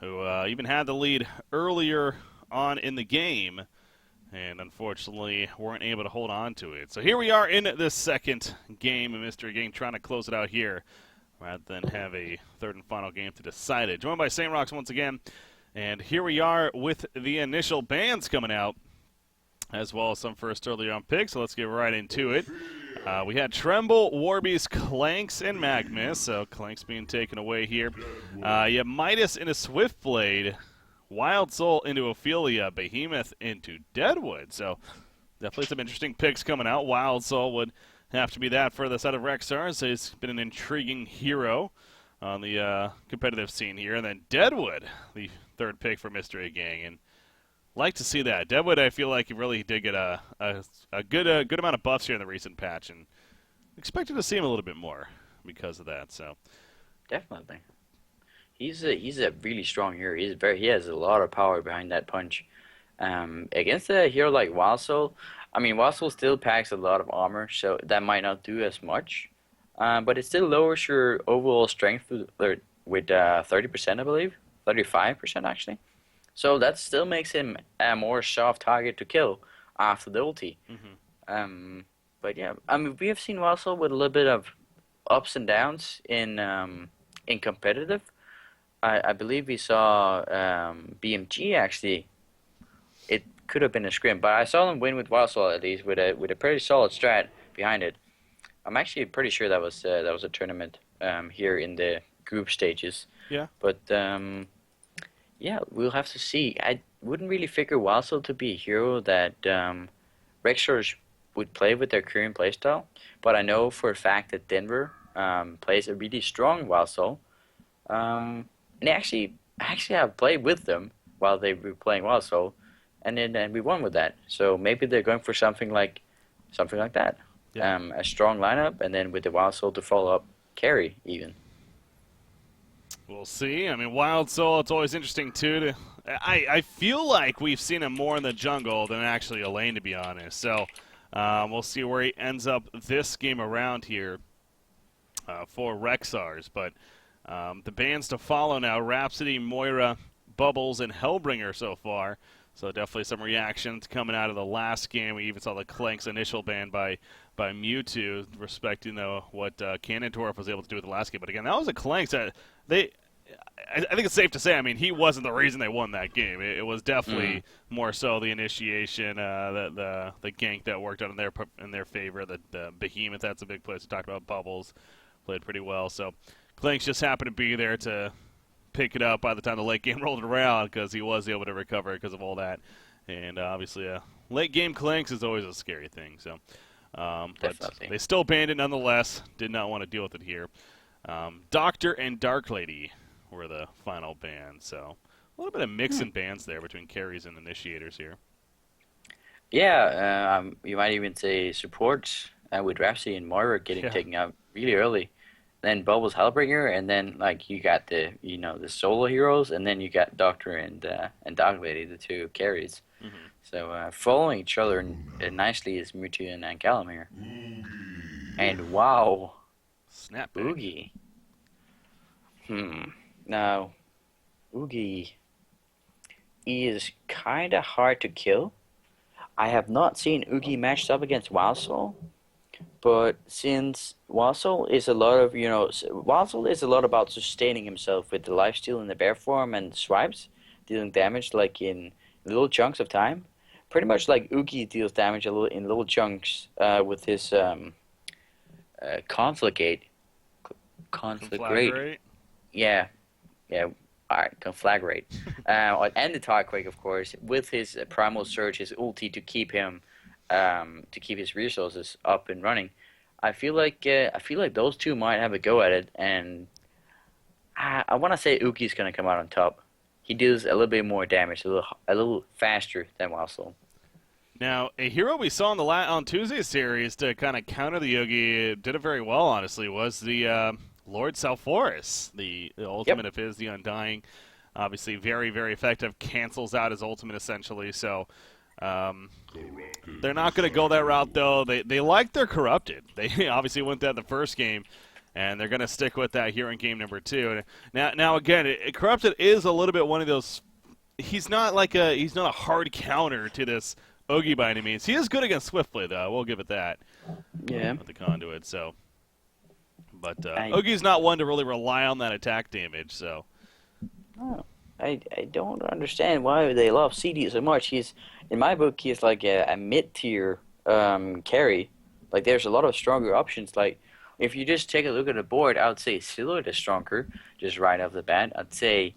who even had the lead earlier on in the game, and unfortunately weren't able to hold on to it. So here we are in the second game, and Mystery Gang trying to close it out here rather than have a third and final game to decide it. Joined by St. Rocks once again, and here we are with the initial bands coming out, as well as some first early round picks, so let's get right into it. We had Tremble, Warbies, Clanks, and Magmus, so Clanks being taken away here. You have Midas into Swiftblade, Wild Soul into Ophelia, Behemoth into Deadwood, so definitely some interesting picks coming out. Wild Soul would have to be that for the side of Rexar, so he's been an intriguing hero on the competitive scene here. And then Deadwood, the third pick for Mystery Gang, and like to see that. Deadwood, I feel like he really did get a good amount of buffs here in the recent patch, and expected to see him a little bit more because of that. So Definitely, he's a really strong hero. He has a lot of power behind that punch. Against a hero like Wild Soul, I mean Wild Soul still packs a lot of armor, so that might not do as much. But it still lowers your overall strength with 30%, I believe, 35% actually. So that still makes him a more soft target to kill after the ulti. But yeah, I mean we have seen Wild Soul with a little bit of ups and downs in competitive. I believe we saw BMG actually. It could have been a scrim, but I saw them win with Wild Soul at least with a pretty solid strat behind it. I'm actually pretty sure that was a tournament here in the group stages. yeah, But yeah, we'll have to see. I wouldn't really figure Wild Soul to be a hero that Rexars would play with their current playstyle, but I know for a fact that Denver plays a really strong Wild Soul. And actually have played with them while they were playing Wild Soul, and then we won with that. So maybe they're going for something like that. Yeah. A strong lineup, and then with the Wild Soul to follow up carry even. we'll see. I mean, Wild Soul, it's always interesting too. I feel like we've seen him more in the jungle than actually a lane, to be honest. So we'll see where he ends up this game around here for Rexars. But the bands to follow now: Rhapsody, Moira, Bubbles, and Hellbringer so far. So definitely some reactions coming out of the last game. We even saw the Clanks initial ban by Mewtwo, respecting what Cannontorf was able to do with the last game. But again, that was a Clanks that I think it's safe to say, I mean, he wasn't the reason they won that game. It was definitely more so the initiation, the gank that worked out in their favor. The Behemoth, that's a big place. We talked about Bubbles, played pretty well. So Clanks just happened to be there to pick it up by the time the late game rolled around, because he was able to recover because of all that. And obviously, late game Clanks is always a scary thing. So, but they still banned it nonetheless. Did not want to deal with it here. Doctor and Dark Lady were the final bans. So a little bit of mix in bans there between carries and initiators here. Yeah, you might even say supports with Rhapsody and Moira getting taken out really early. Then Bubbles, Hellbringer, and then like you got the solo heroes, and then you got Doctor and Dark Lady, the two carries. So following each other nicely is Mewtwo and Callum here. And wow, Snap Oogie. Now, Oogie is kind of hard to kill. I have not seen Oogie matched up against Wild Soul. But since Wild Soul is a lot of, Wild Soul is a lot about sustaining himself with the lifesteal in the bear form and swipes, dealing damage like in little chunks of time. Pretty much like Oogie deals damage in little chunks with his Conflagrate. Yeah. Alright, Conflagrate. And the Tarquake, of course, with his Primal Surge, his ulti to keep him. To keep his resources up and running. I feel like those two might have a go at it, and I want to say Uki's gonna come out on top. He deals a little bit more damage, a little faster than Wild Soul. Now, a hero we saw on Tuesday's series to kind of counter the Yugi, did it very well, honestly, was the Lord Salforus, the ultimate of his, the Undying. Obviously, very, very effective. Cancels out his ultimate, essentially, so... they're not going to go that route, though. They like their Corrupted. They obviously went that the first game, and they're going to stick with that here in game number 2. And now again, Corrupted is a little bit one of those. He's not a hard counter to this Ogi by any means. He is good against Swiftplay though. We'll give it that. Yeah. With the conduit, so. But I, Ogi's not one to really rely on that attack damage, so. oh, I don't understand why they love CD so much. He's in my book. He's like a mid-tier carry. Like there's a lot of stronger options. Like if you just take a look at the board, I would say Silhouette is stronger, just right off the bat. I'd say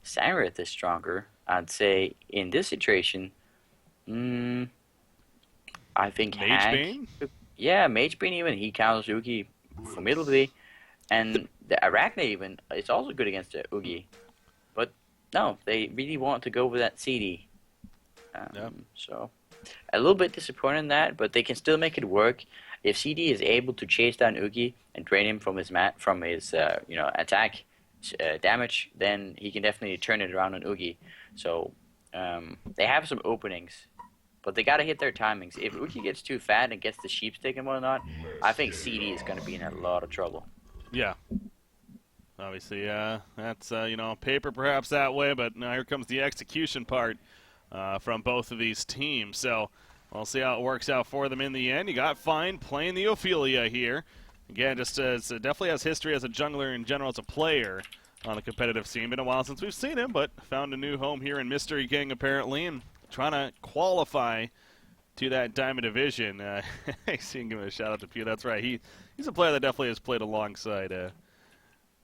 Samrith is stronger. I'd say in this situation, I think Magebane? Yeah, Magebane even, he counters Ugi formidably. And the Arachne even, it's also good against the Ugi. But no, they really want to go with that CD. So a little bit disappointed in that, but they can still make it work. If CD is able to chase down Ugi and drain him from his attack damage, then he can definitely turn it around on Ugi. So they have some openings, but they gotta hit their timings. If Ugi gets too fat and gets the sheepstick and whatnot, I think CD is gonna be in a lot of trouble. Yeah. Obviously, that's on paper perhaps that way, but now here comes the execution part from both of these teams. So we'll see how it works out for them in the end. You got Fine playing the Ophelia here. Again, just definitely has history as a jungler in general, as a player on the competitive scene. Been a while since we've seen him, but found a new home here in Mystery Gang apparently, and trying to qualify to that Diamond Division. I see him giving a shout out to Pew. That's right. He's a player that definitely has played alongside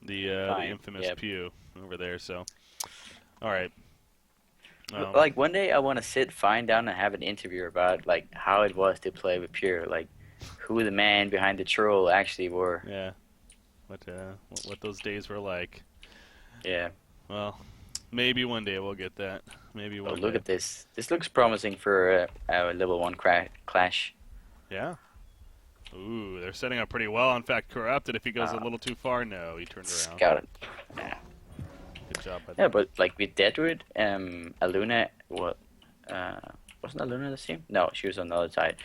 the infamous Pew over there. So, all right. Like one day I want to sit Fine down and have an interview about like how it was to play with Pure, like who the man behind the troll actually were. Yeah. What those days were like. Yeah. Well, maybe one day we'll get that. Maybe one day. Look at this. This looks promising for our level 1 clash. Yeah. Ooh, they're setting up pretty well. In fact, Corrupted, if he goes a little too far, no, he turned around. Got it. Yeah. Good job by them. Yeah, but like with Deadwood, Aluna, wasn't Aluna the same? No, she was on the other side.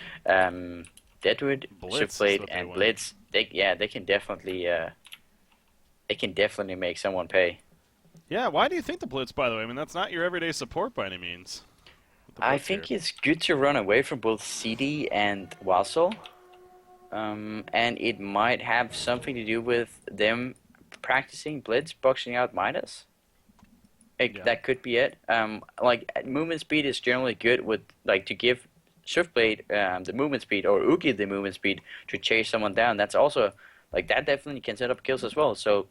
Deadwood, Shiftblade, and Blitz. They can definitely make someone pay. Yeah, why do you think the Blitz, by the way? I mean, that's not your everyday support by any means. I think it's good to run away from both CD and Wassel. And it might have something to do with them practicing Blitz, boxing out Midas. That could be it. Like movement speed is generally good with like to give Swiftblade the movement speed or Uki the movement speed to chase someone down. That's also like that definitely can set up kills as well. So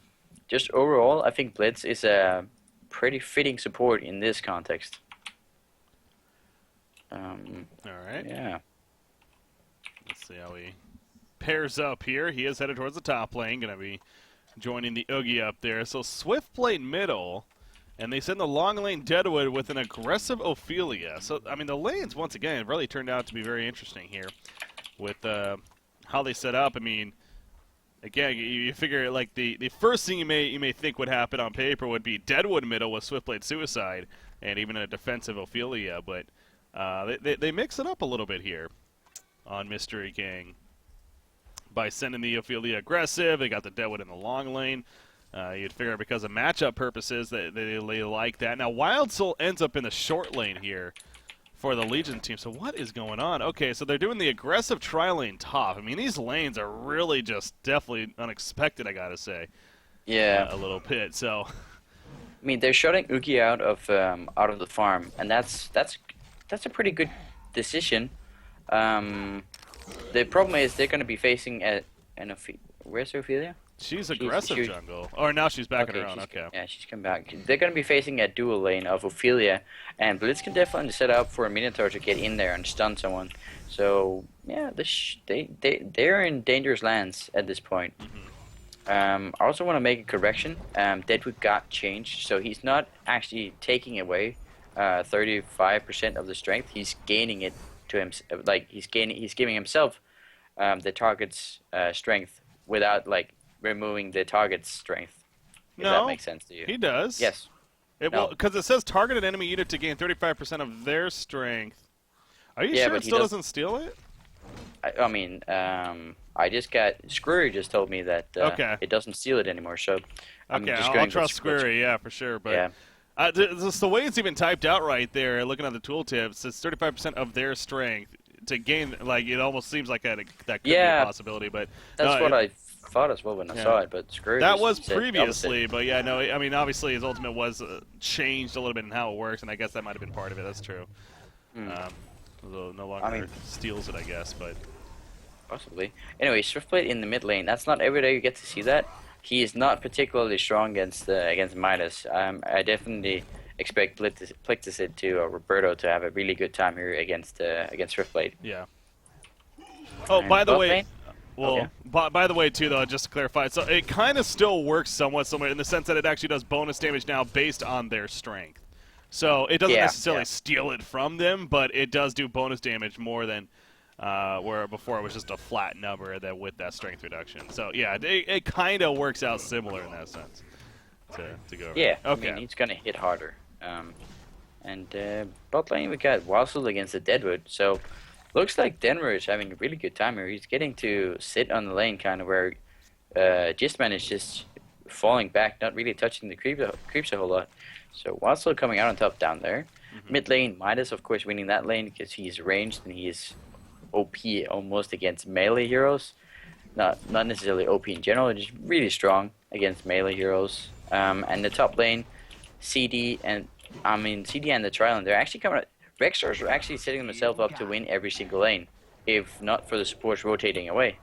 just overall, I think Blitz is a pretty fitting support in this context. All right. Yeah. Let's see how he pairs up here. He is headed towards the top lane, going to be joining the Oogie up there. So Swiftblade middle, and they send the long lane Deadwood with an aggressive Ophelia. So, I mean, the lanes, once again, have really turned out to be very interesting here with how they set up. I mean, again, you figure like the first thing you may think would happen on paper would be Deadwood middle with Swiftblade Suicide and even a defensive Ophelia, but they mix it up a little bit here on Mystery Gang by sending the Ophelia aggressive. They got the Deadwood in the long lane. You'd figure because of matchup purposes that they like that. Now Wild Soul ends up in the short lane here for the Legion team. So what is going on? Okay, so they're doing the aggressive tri-lane top. I mean, these lanes are really just definitely unexpected, I gotta say. Yeah. A little bit, so. I mean, they're shutting Uki out of the farm, and that's a pretty good decision. The problem is they're going to be facing where's Ophelia? She's aggressive jungle. Or now she's back on her own. Okay. Yeah, she's come back. They're going to be facing a dual lane of Ophelia, and Blitz can definitely set up for a Minotaur to get in there and stun someone. So yeah, they're in dangerous lands at this point. I also want to make a correction. Deadwood got changed, so he's not actually taking away 35% of the strength. He's gaining it to him. Like he's giving himself the target's strength without like removing the target's strength. If that makes sense to you. He does. Yes. Because it says targeted enemy unit to gain 35% of their strength. Are you sure it still doesn't steal it? I mean, I just got Screwy just told me that Okay. it doesn't steal it anymore, so I'm Okay, just I'll going with trust Squirry, yeah, for sure. But yeah. just the way it's even typed out right there, looking at the tooltips, it's 35% of their strength to gain. Like it almost seems like that could be a Yeah, possibility, but that's no, what I thought as well when I yeah. saw it. But Screwy That was just said the opposite. previously, but yeah, no, I mean obviously his ultimate was changed a little bit in how it works, and I guess that might have been part of it. That's true. Hmm. Although no I longer mean, steals it, I guess, but. possibly. Anyway, Swiftblade in the mid lane. That's not every day you get to see that. He is not particularly strong against Midas. I definitely expect Plicticid to or Roberto to have a really good time here against Swiftblade. Yeah. Oh, And by the bot way, lane? well, Okay. by the way, too, though, just to clarify, so it kind of still works somewhat similar in the sense that it actually does bonus damage now based on their strength. So it doesn't Yeah, necessarily yeah. steal it from them, but it does do bonus damage more than where before it was just a flat number that with that strength reduction. So yeah, it kind of works out similar in that sense. To go over. Yeah, Okay. I mean, he's gonna hit harder. And bot lane we got Wassel against the Deadwood. So looks like Denver is having a really good time here. He's getting to sit on the lane kind of where Gistman is just falling back, not really touching the creeps a whole lot. So Wassel coming out on top down there. Mid lane, Midas of course winning that lane because he's ranged and he's OP almost against melee heroes. Not necessarily OP in general, just really strong against melee heroes. And the top lane, CD and CD and the Trilon, they're actually coming. Rexstars are actually setting themselves up to win every single lane, if not for the supports rotating away.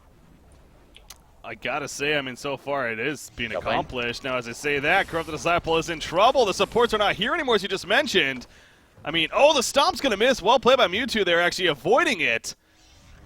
I gotta say, I mean, so far it is being Top lane. accomplished. Now, as I say that, Corrupted Disciple is in trouble. The supports are not here anymore, as you just mentioned. I mean, oh, the Stomp's gonna miss. Well played by Mewtwo. They're actually avoiding it.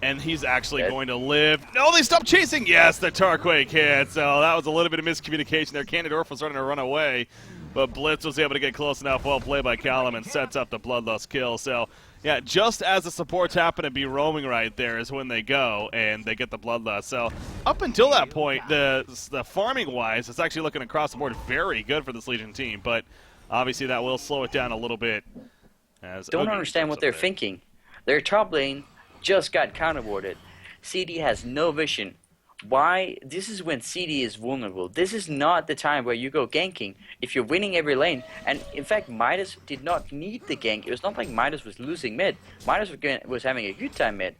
And he's actually Dead. going to live. No, they stopped chasing. Yes, the Tarquake hit. So that was a little bit of miscommunication there. Candidorf was starting to run away, but Blitz was able to get close enough. Well played by Callum and sets up the Bloodlust kill. So, yeah, just as the supports happen to be roaming right there is when they go and they get the Bloodlust. So up until that point, the farming-wise, it's actually looking across the board very good for this Legion team. But obviously that will slow it down a little bit. As Don't Ugly understand jumps what up they're there. thinking. Their top lane just got counterwarded. CD has no vision. Why? This is when CD is vulnerable. This is not the time where you go ganking if you're winning every lane. And in fact, Midas did not need the gank. It was not like Midas was losing mid. Midas was having a good time mid.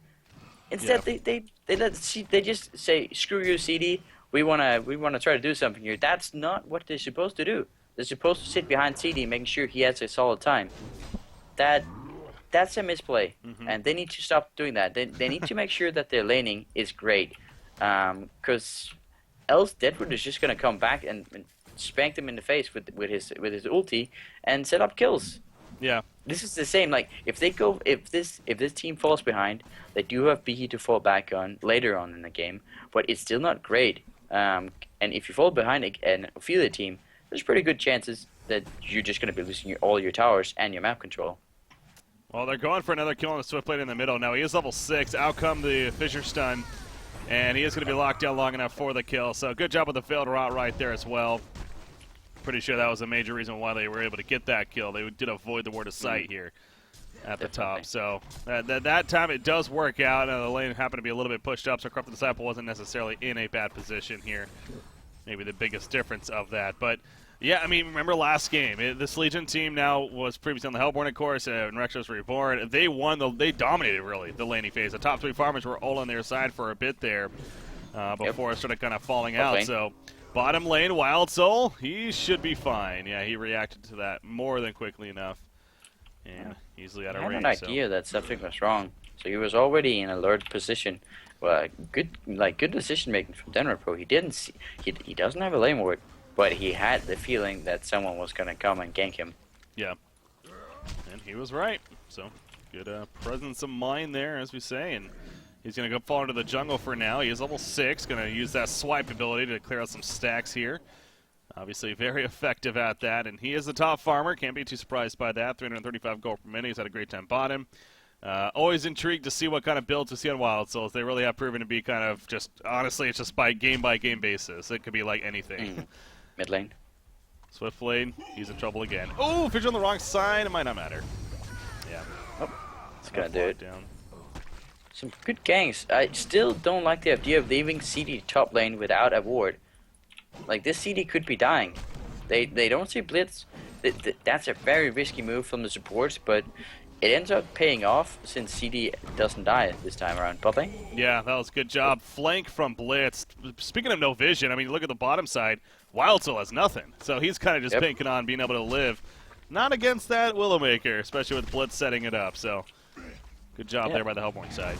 Instead, they just say, "Screw you, CD. We wanna try to do something here." That's not what they're supposed to do. They're supposed to sit behind CD, making sure he has a solid time. That's a misplay, and they need to stop doing that. They need to make sure that their laning is great, because else Deadwood is just gonna come back and spank them in the face with his ulti and set up kills. Yeah. This is the same. Like if this team falls behind, they do have BE to fall back on later on in the game, but it's still not great. And if you fall behind an affiliate team, there's pretty good chances that you're just gonna be losing all your towers and your map control. Well, they're going for another kill on the Swiftblade in the middle. Now, he is level 6. Out come the Fissure Stun. And he is going to be locked down long enough for the kill. So, good job with the failed rot right there as well. Pretty sure that was a major reason why they were able to get that kill. They did avoid the word of sight here at the top. So, that time it does work out. The lane happened to be a little bit pushed up, so Corrupted Disciple wasn't necessarily in a bad position here. Maybe the biggest difference of that. But yeah, I mean, remember last game? This Legion team now was previously on the Hellborn, of course, and Rexos Reborn. They won. They dominated, really, the laning phase. The top 3 farmers were all on their side for a bit there before it started kind of falling out. So, bottom lane, Wild Soul, he should be fine. Yeah, he reacted to that more than quickly enough. And easily out of range. I had an idea that something was wrong, so he was already in alert position. Well, good decision making from Denver Pro. He didn't see, he doesn't have a lane ward, but he had the feeling that someone was gonna come and gank him. Yeah, and he was right. So good presence of mind there, as we say, and he's gonna go fall into the jungle for now. He is level 6, gonna use that swipe ability to clear out some stacks here. Obviously very effective at that, and he is the top farmer. Can't be too surprised by that. 335 gold per minute. He's had a great time bottom. Always intrigued to see what kind of builds we see on Wild Souls. They really have proven to be kind of just, honestly, it's just by game basis. It could be like anything. Mid lane. Swiftblade, he's in trouble again. Oh, Fidget on the wrong side. It might not matter. Yeah. Oh, it's gonna do it. Down. Some good ganks. I still don't like the idea of leaving CD top lane without a ward. Like, this CD could be dying. They don't see Blitz. That's a very risky move from the supports, but it ends up paying off since CD doesn't die this time around. Poppy? Yeah, that was a good job. Flank from Blitz. Speaking of no vision, I mean, look at the bottom side. Wild still has nothing, so he's kind of just banking on being able to live. Not against that Willowmaker, especially with Blitz setting it up, so good job there by the Hellborn side.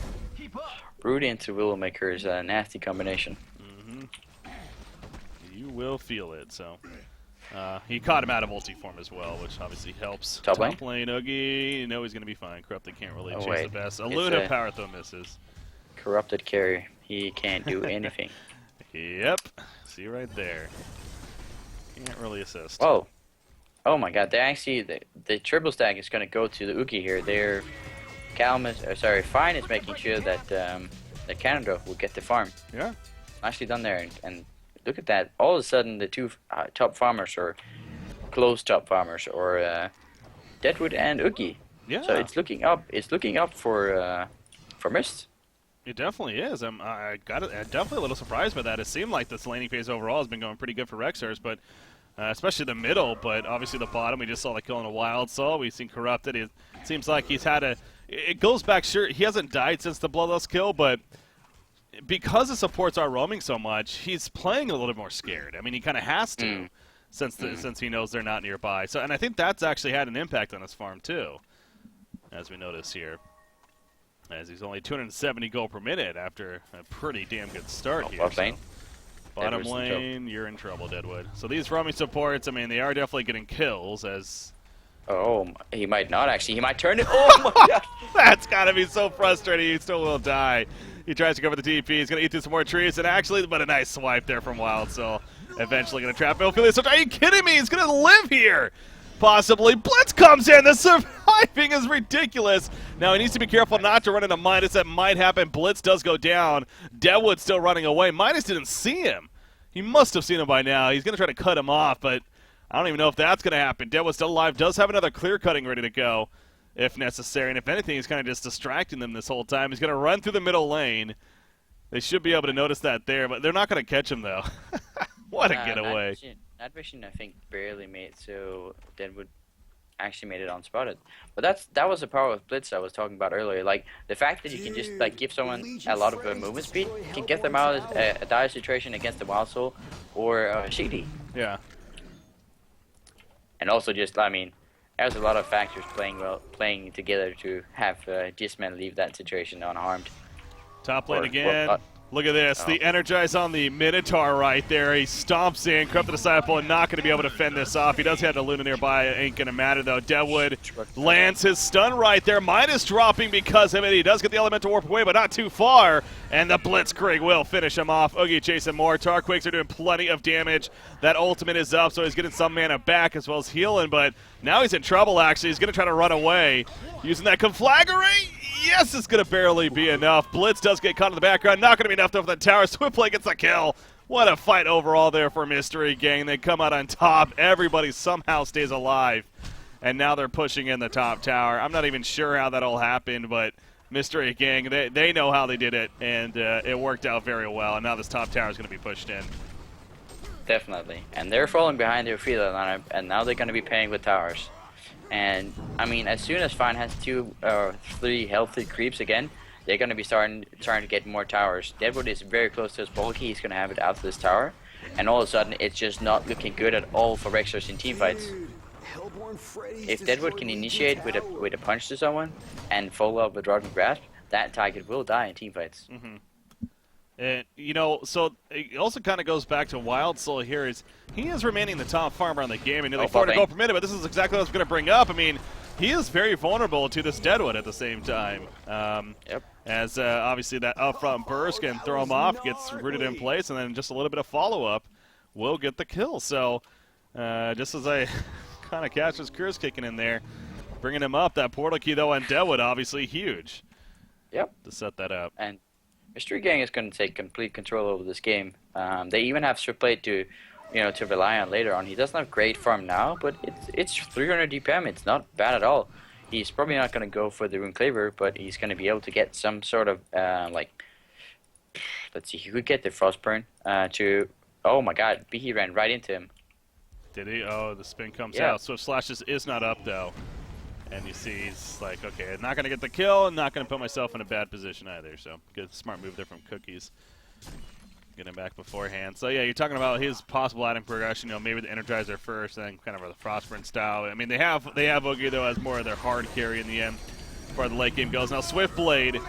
Brood into Willowmaker is a nasty combination. You will feel it, so. He caught him out of ulti form as well, which obviously helps. Top lane, Oogie, you know he's going to be fine. Corrupted can't really chase the best. It's Luna power throw misses. Corrupted carry. He can't do anything. Yep. See right there. Can't really assist. Whoa. Oh my god, they actually, the triple stack is going to go to the Oogie here. They're, Fine is making sure that that Canada will get the farm. Yeah. Nicely done there, and look at that. All of a sudden, the two top farmers, or close top farmers, or Deadwood and Oogie. Yeah. So it's looking up. It's looking up for Myst. It definitely is. I'm definitely a little surprised by that. It seemed like this laning phase overall has been going pretty good for Rexers, but especially the middle. But obviously the bottom, we just saw the kill on a Wild Soul. We've seen Corrupted. It seems like he's had a. It goes back. Sure, he hasn't died since the Bloodlust kill, but because the supports are roaming so much, he's playing a little more scared. I mean, he kind of has to, since he knows they're not nearby. So, and I think that's actually had an impact on his farm too, as we notice here, as he's only 270 gold per minute after a pretty damn good start here. Bottom lane. Bottom lane, you're in trouble, Deadwood. So these roaming supports, I mean, they are definitely getting kills as. Oh, he might not actually. He might turn it. Oh my god. That's gotta be so frustrating. He still will die. He tries to cover the TP. He's going to eat through some more trees. And actually, but a nice swipe there from Wild Soul. Eventually going to trap Ophelia. So, are you kidding me? He's going to live here. Possibly. Blitz comes in. The surviving is ridiculous. Now, he needs to be careful not to run into Midas. That might happen. Blitz does go down. Deadwood's still running away. Midas didn't see him. He must have seen him by now. He's going to try to cut him off, but I don't even know if that's going to happen. Deadwood's still alive. Does have another clear cutting ready to go, if necessary, and if anything, he's kind of just distracting them this whole time. He's going to run through the middle lane. They should be able to notice that there, but they're not going to catch him, though. What a getaway. That vision, I think, barely made so Deadwood actually made it unspotted. But that was the power of Blitz I was talking about earlier. Like, the fact that you can just like give someone a lot of movement speed can get them out of a dire situation against the Wild Soul or Shady. Yeah. And also just, I mean, there's a lot of factors playing together to have Gisman leave that situation unharmed. Top lane again. Look at this. The Energize on the Minotaur right there. He stomps in. Corrupted Disciple not going to be able to fend this off. He does have the Luna nearby. It ain't going to matter, though. Deadwood lands his stun right there. Midas dropping because of it. He does get the Elemental Warp away, but not too far. And the Blitzkrieg will finish him off. Oogie chasing more. Tarquakes are doing plenty of damage. That ultimate is up, so he's getting some mana back as well as healing, but now he's in trouble, actually. He's going to try to run away. Using that Conflagrate. Yes, it's going to barely be enough. Blitz does get caught in the background. Not going to be enough though for the tower. Swiftplay gets the kill. What a fight overall there for Mystery Gang. They come out on top. Everybody somehow stays alive. And now they're pushing in the top tower. I'm not even sure how that all happened, but Mystery Gang, they know how they did it, and it worked out very well. And now this top tower is going to be pushed in. Definitely. And they're falling behind their field lineup, and now they're going to be paying with towers. And, I mean, as soon as Fine has 2 or 3 healthy creeps again, they're going to be starting to get more towers. Deadwood is very close to his bulky. He's going to have it out of this tower. And all of a sudden, it's just not looking good at all for Rexers in teamfights. If Deadwood can initiate with a punch to someone and follow up with Rotten Grasp, that target will die in teamfights. And, you know, so it also kind of goes back to Wild Soul here. He is remaining the top farmer on the game and nearly 4 to go per minute, but this is exactly what I was going to bring up. I mean, he is very vulnerable to this Deadwood at the same time. As obviously that upfront burst can throw him off, gets rooted in place, and then just a little bit of follow-up will get the kill. So just as I kind of catch his Curse kicking in there, bringing him up, that portal key, though, on Deadwood, obviously huge. To set that up. And Mystery Gang is going to take complete control over this game. They even have Stripplate to rely on later on. He doesn't have great farm now, but it's 300 DPM. It's not bad at all. He's probably not going to go for the Rune Cleaver, but he's going to be able to get some sort of, let's see, he could get the Frostburn to, oh my god, he ran right into him. Did he? Oh, the spin comes Yeah. out. Swift Slashes is not up, though. And you see he's like, okay, I'm not going to get the kill, and not going to put myself in a bad position either. So, good, smart move there from Cookies. Get him back beforehand. So, yeah, you're talking about his possible item progression. You know, maybe the Energizer first, then kind of the Frostburn style. I mean, they have Oogie, though, as more of their hard carry in the end, as far as the late game goes. Now, Swiftblade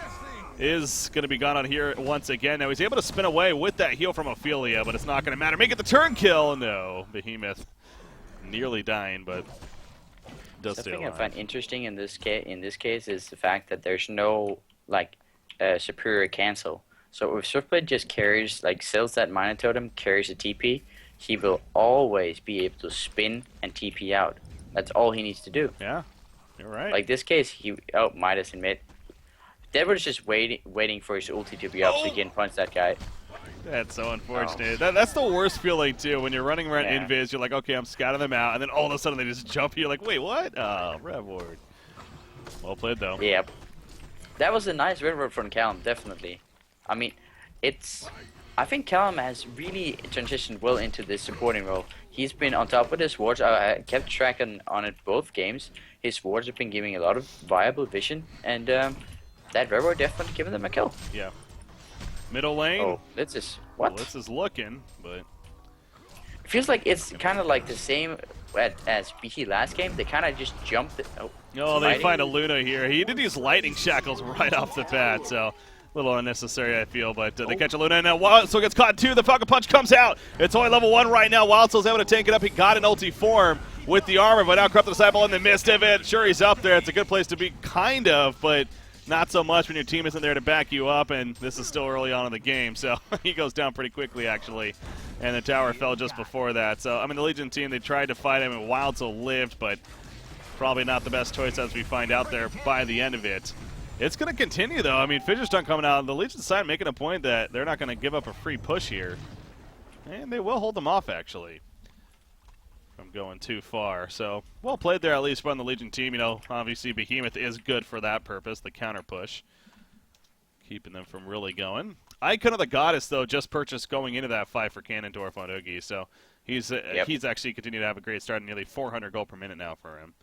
is going to be gone out here once again. Now, he's able to spin away with that heal from Ophelia, but it's not going to matter. Make it the turn kill. No, Behemoth nearly dying, but does stay Something I alive. find interesting in this case is the fact that there's no superior cancel. So if Swiftblade just carries sells that Mana Totem, carries a TP, he will always be able to spin and TP out. That's all he needs to do. Yeah, you're right. Like this case, Midas in mid. Deadwood's just waiting for his ulti to be up so he can punch that guy. That's so unfortunate. That's the worst feeling, too, when you're running around Invis, you're like, okay, I'm scouting them out, and then all of a sudden they just jump, you're like, wait, what? Oh, Red Ward. Well played, though. Yep. That was a nice Red Ward from Callum, definitely. I mean, I think Callum has really transitioned well into this supporting role. He's been on top of his wards. I kept track on it both games. His wards have been giving a lot of viable vision, and that Red Ward definitely giving them a kill. Yeah. Middle lane. Oh, this is what? Well, this is looking, but It feels like it's kind of like the same as BT last game. They kind of just jumped it. oh, they find a Luna here. He did use lightning shackles right off the bat, so a little unnecessary, I feel. But they catch a Luna, and now Wildsoul gets caught too. The Falcon Punch comes out. It's only level 1 right now. Wildsoul's able to tank it up. He got an ulti form with the armor, but now Corrupted Disciple in the midst of it. Sure, he's up there. It's a good place to be, kind of, but not so much when your team isn't there to back you up, and this is still early on in the game, so he goes down pretty quickly, actually. And the tower fell just before that. So, I mean, the Legion team, they tried to fight him, and Wildsoul lived, but probably not the best choice as we find out there by the end of it. It's going to continue, though. I mean, Fisherstone coming out, and the Legion side making a point that they're not going to give up a free push here. And they will hold them off, actually, from going too far. So, well played there, at least from the Legion team. You know, obviously Behemoth is good for that purpose, the counter push, keeping them from really going. Icon of the Goddess, though, just purchased going into that fight for Ganondorf on Oogie, so he's actually continued to have a great start, nearly 400 gold per minute now for him.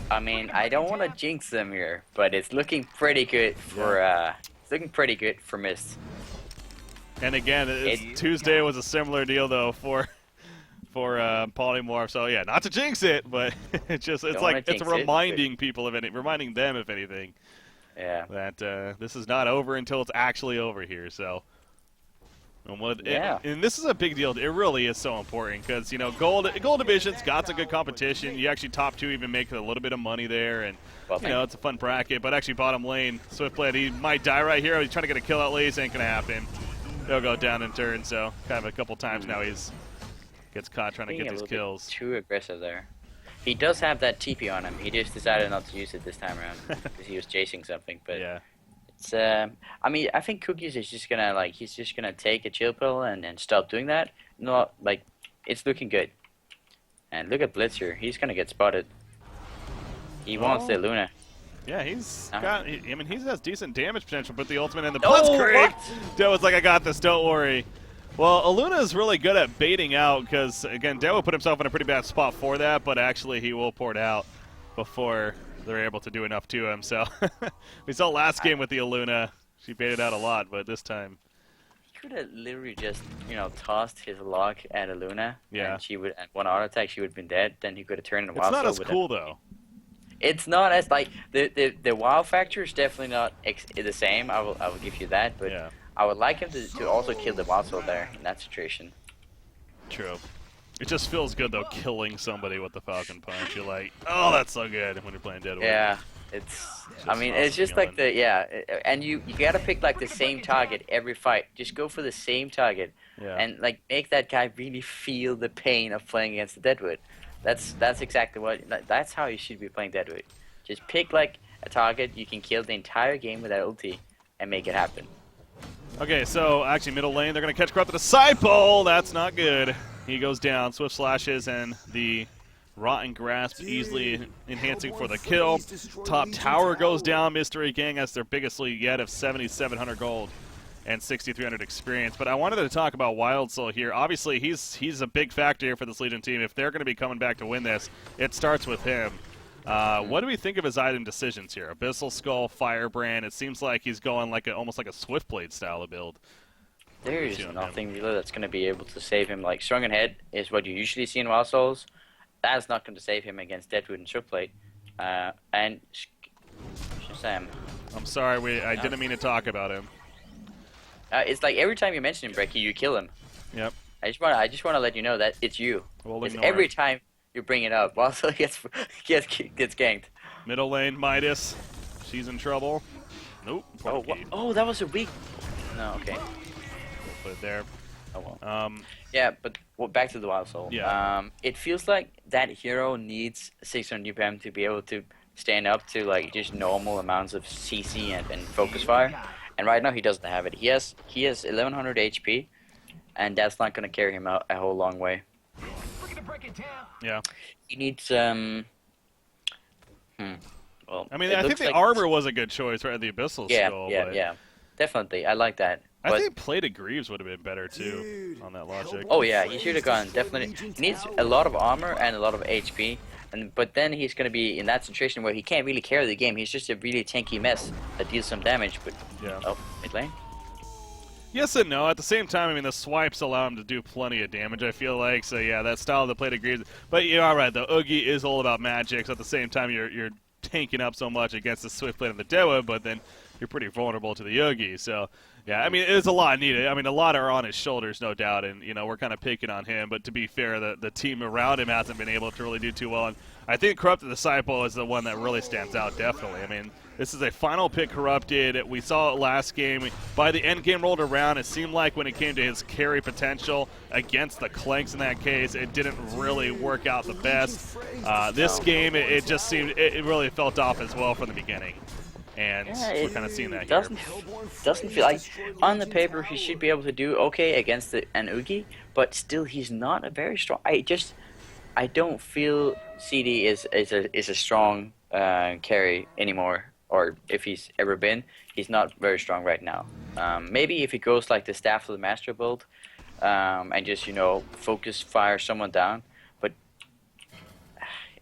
I mean, I don't want to jinx them here, but it's looking pretty good for Myst. And again, Tuesday was a similar deal, though, for Polymorph. So yeah, not to jinx it, but it's reminding people of reminding them, if anything, that this is not over until it's actually over here. So, and this is a big deal. It really is so important because Gold Division's got some good competition. You actually top 2 even make a little bit of money there, and it's a fun bracket. But actually, bottom lane, Swiftblade, he might die right here. He's trying to get a kill out late. Ain't gonna happen. He'll go down in turn. So kind of a couple times now he's gets caught trying to get these kills. Too aggressive there. He does have that TP on him. He just decided not to use it this time around because he was chasing something. But yeah, it's I mean, I think Cookies is just gonna he's just gonna take a chill pill and stop doing that. Not it's looking good. And look at Blitzer. He's gonna get spotted. He wants the Luna. Yeah, he's got. I mean, he has decent damage potential, but the ultimate and the Blitzkrieg. Joe was like, "I got this. Don't worry." Well, Aluna is really good at baiting out because, again, Dewo put himself in a pretty bad spot for that, but actually he will pour it out before they're able to do enough to him. So we saw last game with the Aluna. She baited out a lot, but this time. He could have literally just, tossed his lock at Aluna. Yeah. And she would, at one auto attack, she would have been dead. Then he could have turned and It's not as cool, though. It's not as, the wow factor is definitely not the same. I will give you that, but. Yeah. I would like him to also kill the Wildsoul there in that situation. True. It just feels good, though, killing somebody with the Falcon Punch. You're like, oh, that's so good when you're playing Deadwood. Yeah, it's just like and you gotta pick the same target every fight. Just go for the same target, and make that guy really feel the pain of playing against the Deadwood. That's exactly that's how you should be playing Deadwood. Just pick a target you can kill the entire game with that ulti and make it happen. Okay, so actually middle lane, they're going to catch Corrupted Disciple. That's not good. He goes down. Swift Slashes and the Rotten Grasp easily enhancing for the kill. Top tower goes down. Mystery Gang has their biggest lead yet of 7,700 gold and 6,300 experience. But I wanted to talk about Wild Soul here. Obviously, he's a big factor here for this Legion team. If they're going to be coming back to win this, it starts with him. What do we think of his item decisions here? Abyssal Skull, Firebrand. It seems like he's going like almost like a Swiftblade style of build. There's nothing really that's going to be able to save him. Like, Strong and Head is what you usually see in Wild Souls. That's not going to save him against Deadwood and Swiftblade. And Shazam. I'm sorry, I didn't mean to talk about him. It's like every time you mention him, Brecky, you kill him. Yep. I just want to let you know that it's you. We'll it's every time you bring it up. Also gets ganked. Middle lane, Midas. She's in trouble. Nope. Oh, that was a weak. No, okay. We'll put it there. Oh well. Yeah, but back to the Wild Soul. Yeah. It feels like that hero needs 600 UPM to be able to stand up to like just normal amounts of CC and focus fire. And right now he doesn't have it. He has 1100 HP, and that's not going to carry him out a whole long way. Yeah. He needs Well, I mean, I think the armor was a good choice, right? The Abyssal Skull. Yeah. Definitely, I like that. I think Plated Greaves would have been better too on that logic. Oh yeah, he should have gone definitely. He needs a lot of armor and a lot of HP. But then he's going to be in that situation where he can't really carry the game. He's just a really tanky mess that deals some damage. But yeah. Oh, mid lane. Yes and no. At the same time, I mean, the swipes allow him to do plenty of damage, I feel like. So yeah, that style of the Plated Greaves. But you're all right. The Oogie is all about magic. So at the same time, you're tanking up so much against the Swiftblade and the Dewa, but then you're pretty vulnerable to the Oogie. So yeah, I mean, it's a lot needed. I mean, a lot are on his shoulders, no doubt, and we're kind of picking on him. But to be fair, the team around him hasn't been able to really do too well. And I think Corrupted Disciple is the one that really stands out, definitely. I mean, this is a final pick Corrupted. We saw it last game. By the end game rolled around, it seemed like when it came to his carry potential against the Clanks in that case, it didn't really work out the best. This game, it just seemed, it really felt off as well from the beginning. And we're kind of seeing that here. Doesn't feel like, on the paper, he should be able to do okay against an Oogie, but still he's not a very strong. I don't feel CD is a strong carry anymore, or if he's ever been, he's not very strong right now. Maybe if he goes like the Staff of the Master build, and just focus fire someone down, but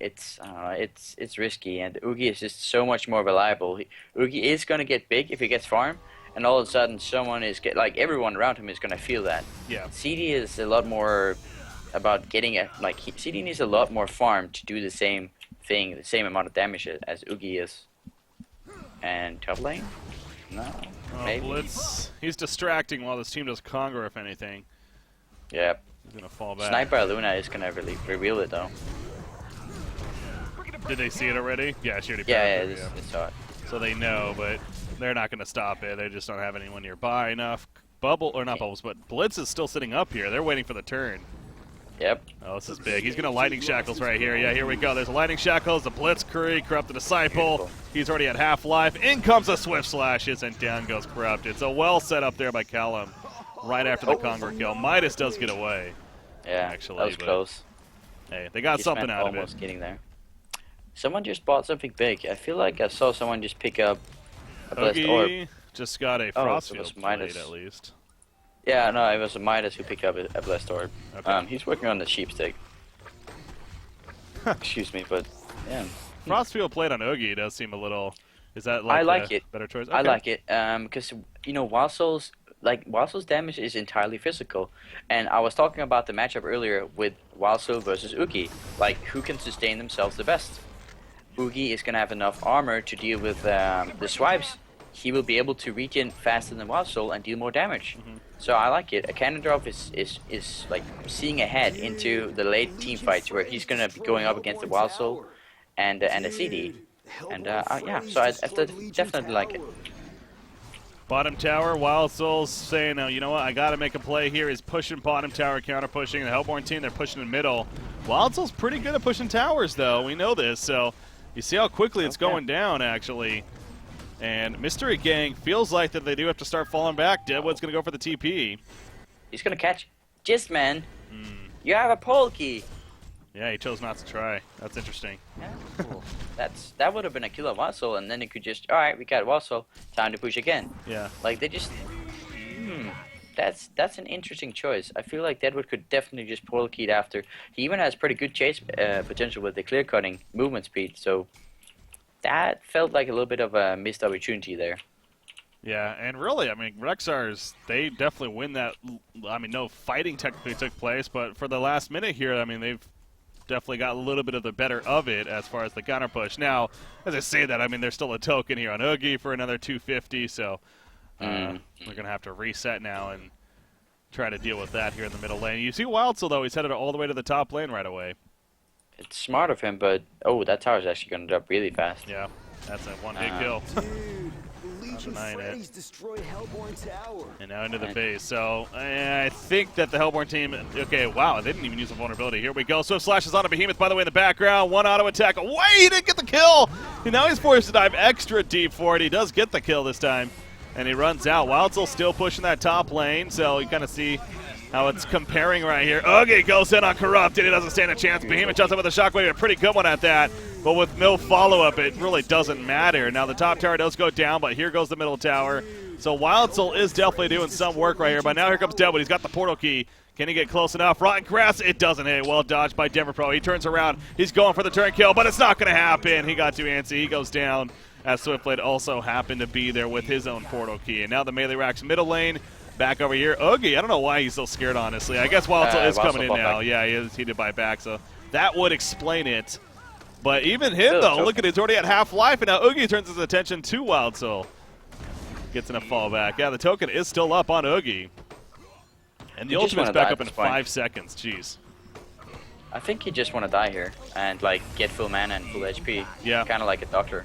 it's risky, and Oogie is just so much more reliable. Oogie is gonna get big if he gets farm, and all of a sudden someone is everyone around him is gonna feel that. Yeah. CD is a lot more about getting it. CD needs a lot more farm to do the same thing, the same amount of damage as Oogie is. And top lane? No. Maybe. Blitz. He's distracting while this team does Conquer, if anything. Yep. He's gonna fall back. Sniper Luna is gonna reveal it though. Did they see it already? Yeah, she already. Yeah, they saw it. So they know, but they're not gonna stop it. They just don't have anyone nearby enough. Bubble or not bubbles, but Blitz is still sitting up here. They're waiting for the turn. Yep. Oh, this is big. He's gonna Lightning Shackles right here. Yeah, here we go. There's a Lightning Shackles, the Blitzkrieg, Corrupted Disciple. Beautiful. He's already at half life. In comes the Swift Slashes, and down goes Corrupted. So well set up there by Callum right after the Conquer kill. Midas does get away. Yeah, actually, that was close. Hey, they got something out of it. Almost getting there. Someone just bought something big. I feel like I saw someone just pick up a Blessed Orb. Just got a Frostfield plate at least. Yeah, no, it was a Midas who picked up a Blessed Orb. Okay. He's working on the sheep stick. Excuse me, but yeah. Frostfield plate on Oogie does seem a little. Is that like I like it. Better choice? Okay. I like it because Wild Souls damage is entirely physical, and I was talking about the matchup earlier with Wild Soul versus Oogie, like who can sustain themselves the best. Oogie is gonna have enough armor to deal with the swipes. He will be able to regen faster than Wild Soul and deal more damage. So I like it. A cannon drop is like seeing ahead into the late team fights where he's gonna be going up against the Wild Soul and a CD. And yeah, so I definitely like it. Bottom tower, Wild Souls saying, you know what, I got to make a play here. He's pushing bottom tower, counter pushing. The Hellborn team, they're pushing in middle. Wild Souls pretty good at pushing towers, though. We know this, so you see how quickly it's going down, actually. And Mystery Gang feels like that they do have to start falling back. Deadwood's going to go for the TP. He's going to catch Gist, man. You have a Polkey. Yeah, he chose not to try. That's interesting. Yeah, cool. That would have been a kill of Wassel, and then it could just, all right, we got Wassel, time to push again. Yeah. Like they just, hmm, that's an interesting choice. I feel like Deadwood could definitely just portal key after. He even has pretty good chase potential with the clear cutting movement speed, so that felt like a little bit of a missed opportunity there. Yeah, and really, I mean, Rexars, they definitely win that. I mean, no fighting technically took place, but for the last minute here, I mean, they've definitely got a little bit of the better of it as far as the counter push. Now, as I say that, I mean, there's still a token here on Oogie for another 250, so we're going to have to reset now and try to deal with that here in the middle lane. You see Wildsoul, though, he's headed all the way to the top lane right away. It's smart of him, but oh, that tower's actually going to drop really fast. Yeah, that's a one big kill. Denying it. And now into the base. So I think that the Hellborn team. Okay, wow, they didn't even use a vulnerability. Here we go. Swift Slash is on a Behemoth, by the way, in the background. One auto attack away. He didn't get the kill. And now he's forced to dive extra deep for it. He does get the kill this time. And he runs out. Wildsoul still pushing that top lane. So you kind of see how it's comparing right here. Oogie goes in on Corrupted. He doesn't stand a chance. Behemoth jumps up with a shockwave. A pretty good one at that. But with no follow-up, it really doesn't matter. Now the top tower does go down, but here goes the middle tower. So Wildsoul is definitely doing some work right here. But now here comes Deadwood. He's got the portal key. Can he get close enough? Rotten Grass, it doesn't hit. Well dodged by Denver Pro. He turns around. He's going for the turn kill, but it's not going to happen. He got too antsy. He goes down, as Swiftblade also happened to be there with his own portal key. And now the melee racks middle lane. Back over here. Oogie, I don't know why he's so scared, honestly. I guess Wildsoul is coming in now. Back. Yeah, he did buy back, so that would explain it. But even him, though, look at it, he's already at half-life, and now Oogie turns his attention to Wildsoul. Gets in a fallback. Yeah, the token is still up on Oogie. And the ultimate's back up in 5 seconds. Jeez. I think you just want to die here and, like, get full mana and full HP. Yeah. Kind of like a doctor.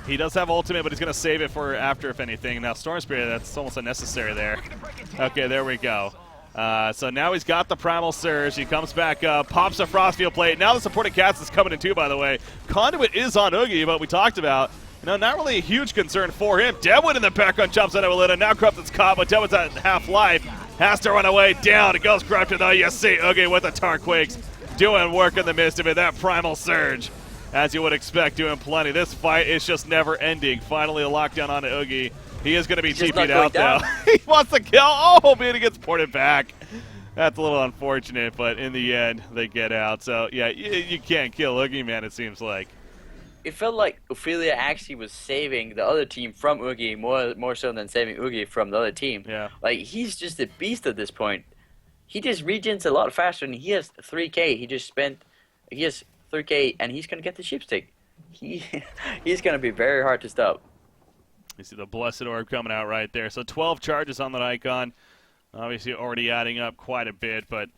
He does have ultimate, but he's going to save it for after, if anything. Now, Storm Spirit, that's almost unnecessary there. Okay, there we go. So now he's got the Primal Surge. He comes back up, pops a Frostfield Plate. Now the supporting cast is coming in too, by the way. Conduit is on Oogie, but we talked about, not really a huge concern for him. Deadwood in the background jumps out of Alita. Now Corrupted's caught, but Deadwood's at half-life. Has to run away. Down. It goes Corrupted, though. You see Oogie with the Tarquakes doing work in the midst of it. That Primal Surge, as you would expect, doing plenty. This fight is just never ending. Finally a lockdown on Oogie. He is going to be TP'd out now. He wants to kill. Oh, man, he gets ported back. That's a little unfortunate, but in the end, they get out. So, yeah, you can't kill Oogie, man, it seems like. It felt like Ophelia actually was saving the other team from Oogie more so than saving Oogie from the other team. Yeah. Like, he's just a beast at this point. He just regens a lot faster, and he has 3K. He has 3K, and he's going to get the Sheepstick. He's going to be very hard to stop. You see the Blessed Orb coming out right there. So 12 charges on that icon. Obviously already adding up quite a bit, but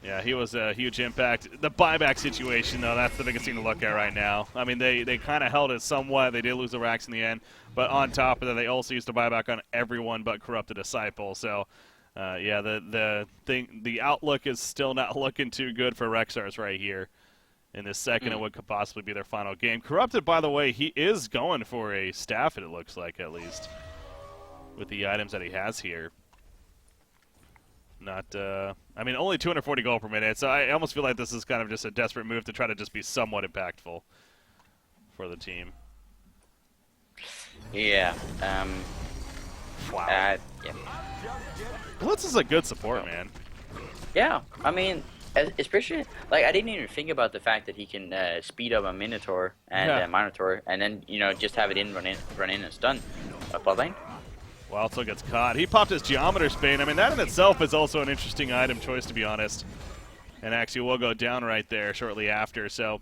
yeah, he was a huge impact. The buyback situation, though, that's the biggest thing to look at right now. I mean, they kind of held it somewhat. They did lose the racks in the end, but on top of that, they also used the buyback on everyone but Corrupted Disciple. So, yeah, the outlook is still not looking too good for Rexars right here. In this second, it would could possibly be their final game. Corrupted, by the way, he is going for a staff, it looks like, at least, with the items that he has here. Not, I mean, only 240 gold per minute, so I almost feel like this is kind of just a desperate move to try to just be somewhat impactful for the team. Yeah. Wow. Yeah. Blitz is a good support, man. Yeah, I mean, especially, like, I didn't even think about the fact that he can speed up a Minotaur and Minotaur, and then, just have it run in and stun a bot lane. Wildsoul gets caught. He popped his Geometer Spane. I mean, that in itself is also an interesting item choice, to be honest. And actually will go down right there shortly after, so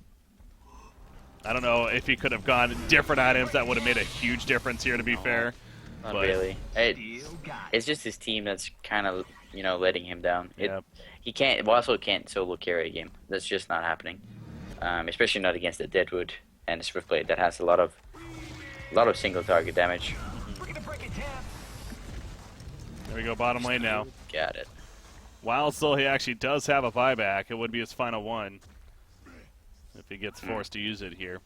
I don't know if he could have gone different items. That would have made a huge difference here, to be fair. Not really. It's just his team that's kind of, letting him down. He can't. Wildsoul can't solo carry a game. That's just not happening. Especially not against the Deadwood and the Swiftblade that has a lot of single target damage. There we go, bottom lane now. Got it. Wildsoul, he actually does have a buyback. It would be his final one if he gets forced to use it here.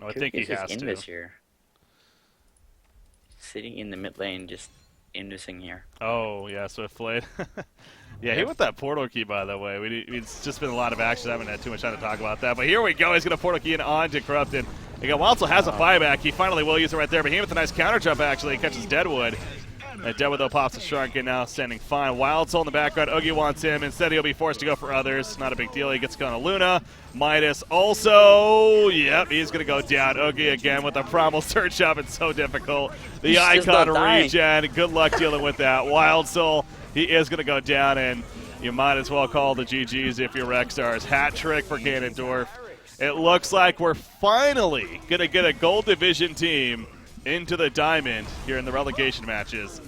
I think he has to. Here. Sitting in the mid lane, just inducing here. Oh, yeah, Swiftblade. Yeah, he went that portal key, by the way. It's just been a lot of action. I haven't had too much time to talk about that. But here we go. He's going to portal key in on to Corrupted. Again, Wildsel has a buyback. He finally will use it right there. Behemoth with a nice counter jump, actually. He catches Deadwood. And Deadwood, though, pops the Shrunken, now standing fine. Wildsel in the background. Oogie wants him. Instead, he'll be forced to go for others. Not a big deal. He gets going to Luna. Midas also. Yep, he's going to go down. Oogie again with the Primal Surge up. It's so difficult. The Icon regen. Good luck dealing with that. Wildsel, he is going to go down, and you might as well call the GGs if you're Rexstars. Hat trick for Ganondorf. It looks like we're finally going to get a Gold Division team into the Diamond here in the relegation matches,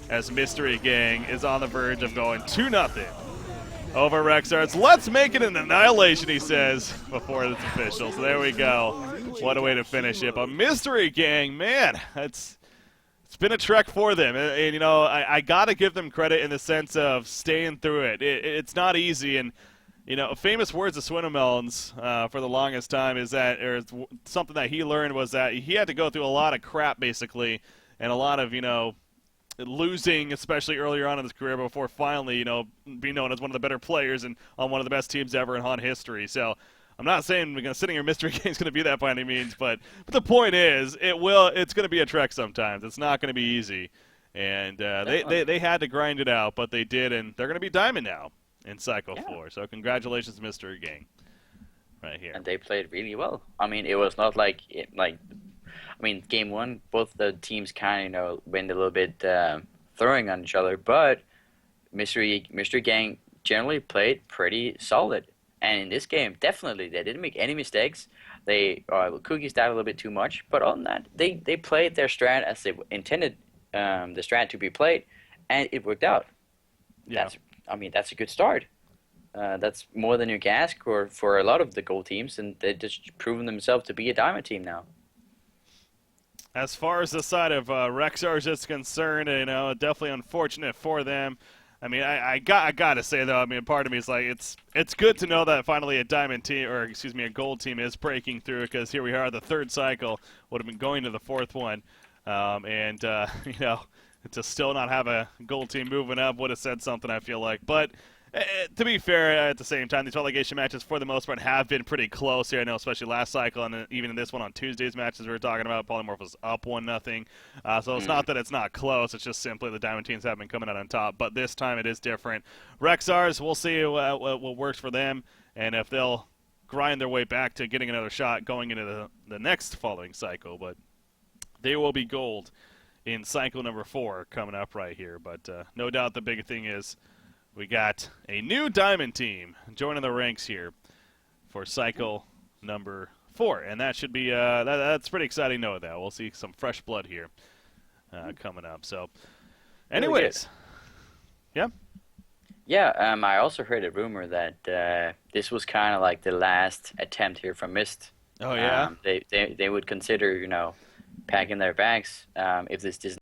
as Mystery Gang is on the verge of going 2-0 over Rexstars. Let's make it an annihilation, he says, before it's official. So there we go. What a way to finish it. But Mystery Gang, man, it's been a trek for them. And you know, I got to give them credit in the sense of staying through it. It's not easy. And, you know, famous words of Swinnemelons for the longest time is that, or something that he learned was that he had to go through a lot of crap, basically, and a lot of, you know, losing, especially earlier on in his career, before finally, you know, being known as one of the better players and on one of the best teams ever in HON history. So I'm not saying we're sitting here Mystery Gang is going to be that by any means, but the point is, it's going to be a trek sometimes. It's not going to be easy. And they had to grind it out, but they did, and they're going to be Diamond now in Cycle 4. So congratulations, Mystery Gang, right here. And they played really well. I mean, it was not like game one, both the teams kind of, you know, went a little bit throwing on each other, but Mystery Gang generally played pretty solid. And in this game, definitely, they didn't make any mistakes. They cookie stacked a little bit too much, but other than that, they played their strat as they intended the strat to be played, and it worked out. Yeah. That's a good start. That's more than you can ask for a lot of the gold teams, and they've just proven themselves to be a diamond team now. As far as the side of Rexstars is concerned, you know, definitely unfortunate for them. I mean, I got to say though, I mean, part of me is like, it's good to know that finally a diamond team, or excuse me, a gold team is breaking through, because here we are, the third cycle, would have been going to the fourth one, and you know, to still not have a gold team moving up would have said something, I feel like. But to be fair, at the same time, these relegation matches, for the most part, have been pretty close here. I know, especially last cycle, and even in this one on Tuesday's matches we were talking about, Polymorph was up 1-0. So it's not that it's not close. It's just simply the Diamond teams have been coming out on top. But this time it is different. Rexstars, we'll see what works for them, and if they'll grind their way back to getting another shot going into the next following cycle. But they will be gold in cycle number 4 coming up right here. But no doubt the big thing is, we got a new Diamond team joining the ranks here for cycle number 4, and that should be that's pretty exciting to know that. We'll see some fresh blood here coming up. So, anyways, yeah. Yeah, I also heard a rumor that this was kind of like the last attempt here from Myst. Oh yeah. They would consider, you know, packing their bags if this